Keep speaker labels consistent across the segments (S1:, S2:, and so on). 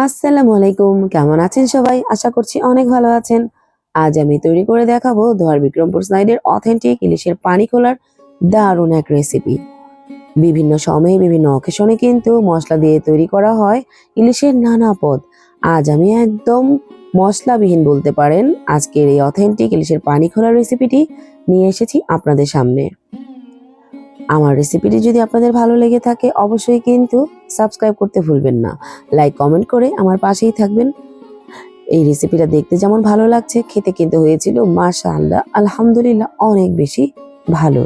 S1: আসসালামু আলাইকুম, কেমন আছেন সবাই? আশা করছি অনেক ভালো আছেন। আজ আমি তৈরি করে দেখাবো দোহার বিক্রমপুর সাইডের অথেন্টিক ইলিশের পানি খোলার দারুণ এক রেসিপি। বিভিন্ন সময়ে বিভিন্ন অকেশনে কিন্তু মশলা দিয়ে তৈরি করা হয় ইলিশের নানা পদ। আজ আমি একদম মশলাবিহীন বলতে পারেন আজকের এই অথেন্টিক ইলিশের পানি খোলার রেসিপিটি নিয়ে এসেছি আপনাদের সামনে। আমার রেসিপিটি যদি আপনাদের ভালো লেগে থাকে অবশ্যই কিন্তু সাবস্ক্রাইব করতে ভুলবেন না। লাইক কমেন্ট করে আমার পাশেই থাকবেন। এই রেসিপিটা দেখতে যেমন ভালো লাগছে, খেতে কিন্তু হয়েছিল মাশাআল্লাহ আলহামদুলিল্লাহ অনেক বেশি ভালো।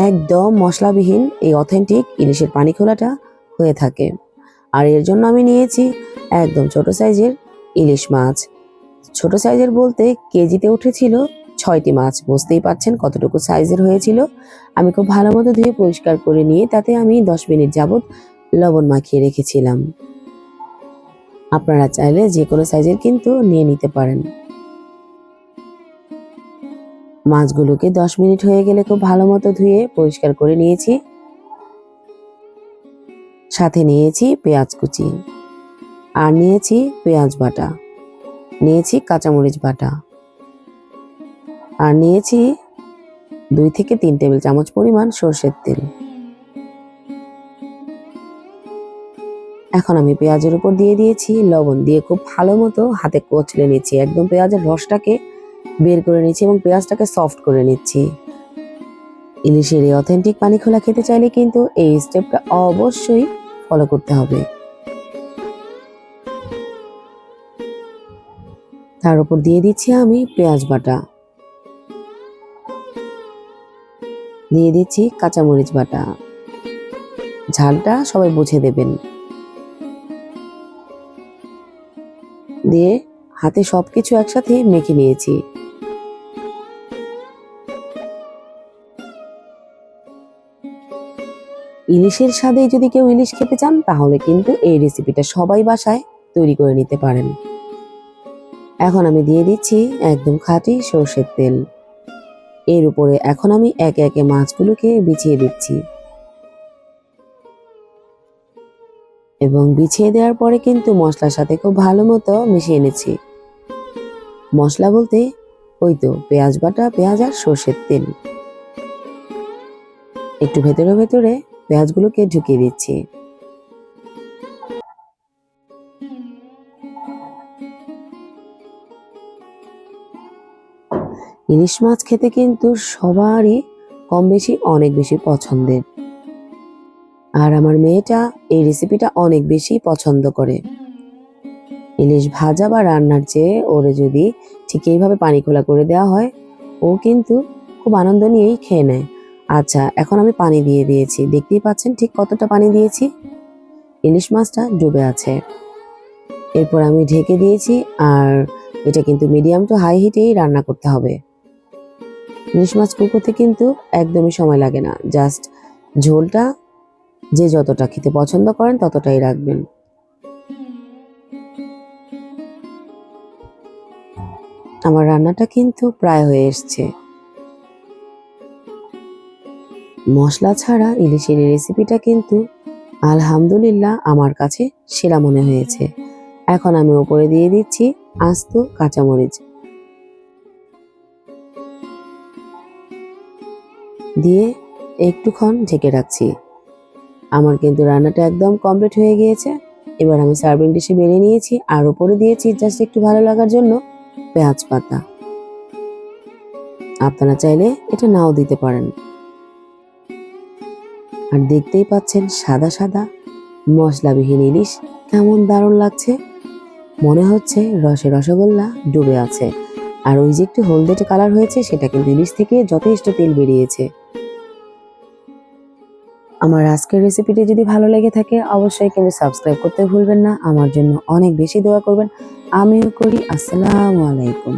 S1: একদম মশলাবিহীন এই অথেন্টিক ইলিশের পানি খোলাটা হয়ে থাকে। আর এর জন্য আমি নিয়েছি একদম ছোট সাইজের ইলিশ মাছ। ছোট সাইজের বলতে কেজিতে উঠেছিল 6টি মাছ। বুঝতেই পারছেন কতটুকু সাইজের হয়েছিল। আমি খুব ভালো মতো ধুয়ে পরিষ্কার করে নিয়ে তাতে আমি 10 মিনিট যাবত লবণ মাখিয়ে রেখেছিলাম। আপনারা চাইলে যে কোনো সাইজের কিন্তু নিয়ে নিতে পারেন। মাছগুলোকে 10 মিনিট হয়ে গেলে খুব ভালো মতো ধুয়ে পরিষ্কার করে নিয়েছি। সাথে নিয়েছি পেঁয়াজ কুচি, আর নিয়েছি পেঁয়াজ বাটা, নিয়েছি কাঁচামরিচ বাটা, আর নিয়েছি 2 থেকে 3 টেবিল চামচ পরিমাণ সরষের তেল। এখন আমি পেঁয়াজের উপর দিয়ে দিয়েছি লবণ, দিয়ে খুব ভালো মতো হাতে কচলে নিচ্ছি। একদম পেঁয়াজের রসটাকে বের করে নিচ্ছি এবং পেঁয়াজটাকে সফট করে নিচ্ছি। ইলিশের এই অথেন্টিক পানি খোলা খেতে চাইলে কিন্তু এই স্টেপটা অবশ্যই ফলো করতে হবে। তার উপর দিয়ে দিচ্ছি আমি পেঁয়াজ বাটা, দিয়ে দিচ্ছি কাঁচামরিচ বাটা। ঝালটা সবাই বুঝে দেবেন। দিয়ে হাতে সবকিছু একসাথে মেখে নিয়েছি। ইলিশের স্বাদে যদি কেউ ইলিশ খেতে চান তাহলে কিন্তু এই রেসিপিটা সবাই বাসায় তৈরি করে নিতে পারেন। এখন আমি দিয়ে দিচ্ছি একদম খাঁটি সরষের তেল। এর উপরে এখন আমি একে একে মাছগুলোকে বিছিয়ে দিচ্ছি এবং বিছিয়ে দেওয়ার পরে কিন্তু মশলার সাথে খুব ভালো মতো মিশিয়ে নিচ্ছি। মশলা বলতে ওই তো পেঁয়াজ বাটা, পেঁয়াজ আর সরষের তেল। একটু ভেতরে ভেতরে পেঁয়াজগুলোকে ঢুকিয়ে দিচ্ছি। ইলিশ মাছ খেতে কিন্তু সবারই কম বেশি অনেক বেশি পছন্দের। আর আমার মেয়েটা এই রেসিপিটা অনেক বেশি পছন্দ করে। ইলিশ ভাজা বা রান্নার চেয়ে ওরে যদি ঠিক এইভাবে পানি খোলা করে দেওয়া হয় ও কিন্তু খুব আনন্দ নিয়েই খেয়ে নেয়। আচ্ছা, এখন আমি পানি দিয়ে দিয়েছি, দেখতেই পাচ্ছেন ঠিক কতটা পানি দিয়েছি। ইলিশ মাছটা ডুবে আছে। এরপর আমি ঢেকে দিয়েছি, আর এটা কিন্তু মিডিয়াম টু হাই হিটেই রান্না করতে হবে। ইলিশ মাছ কুক করতে কিন্তু একদমই সময় লাগে না, জাস্ট ঝোলটা যে যতটা খেতে পছন্দ করেন ততটাই রাখবেন। আমার রান্নাটা কিন্তু প্রায় হয়ে এসছে। মশলা ছাড়া ইলিশের এই রেসিপিটা কিন্তু আলহামদুলিল্লাহ আমার কাছে সেরা মনে হয়েছে। এখন আমি উপরে দিয়ে দিচ্ছি আস্ত কাঁচামরিচ, দিয়ে একটুক্ষণ ঢেকে রাখছি। আমার কিন্তু রান্নাটা একদম কমপ্লিট হয়ে গিয়েছে। এবার আমি সার্ভিং ডিশে বেড়ে নিয়েছি, আর উপরে দিয়েছি জাস্ট একটু ভালো লাগার জন্য পেঁয়াজ পাতা। আপনারা চাইলে এটা নাও দিতে পারেন। আর দেখতেই পাচ্ছেন সাদা সাদা মশলাবিহীন ইলিশ কেমন দারুণ লাগছে। মনে হচ্ছে রসে রসগোল্লা ডুবে আছে। আর ওই যে একটু হলদেটে কালার হয়েছে সেটা কিন্তু ইলিশ থেকে যথেষ্ট তেল বেরিয়েছে। আমার আজকের রেসিপিটি যদি ভালো লেগে থাকে অবশ্যই কিন্তু সাবস্ক্রাইব করতে ভুলবেন না। আমার জন্য অনেক বেশি দোয়া করবেন, আমিও করি। আসসালামু আলাইকুম।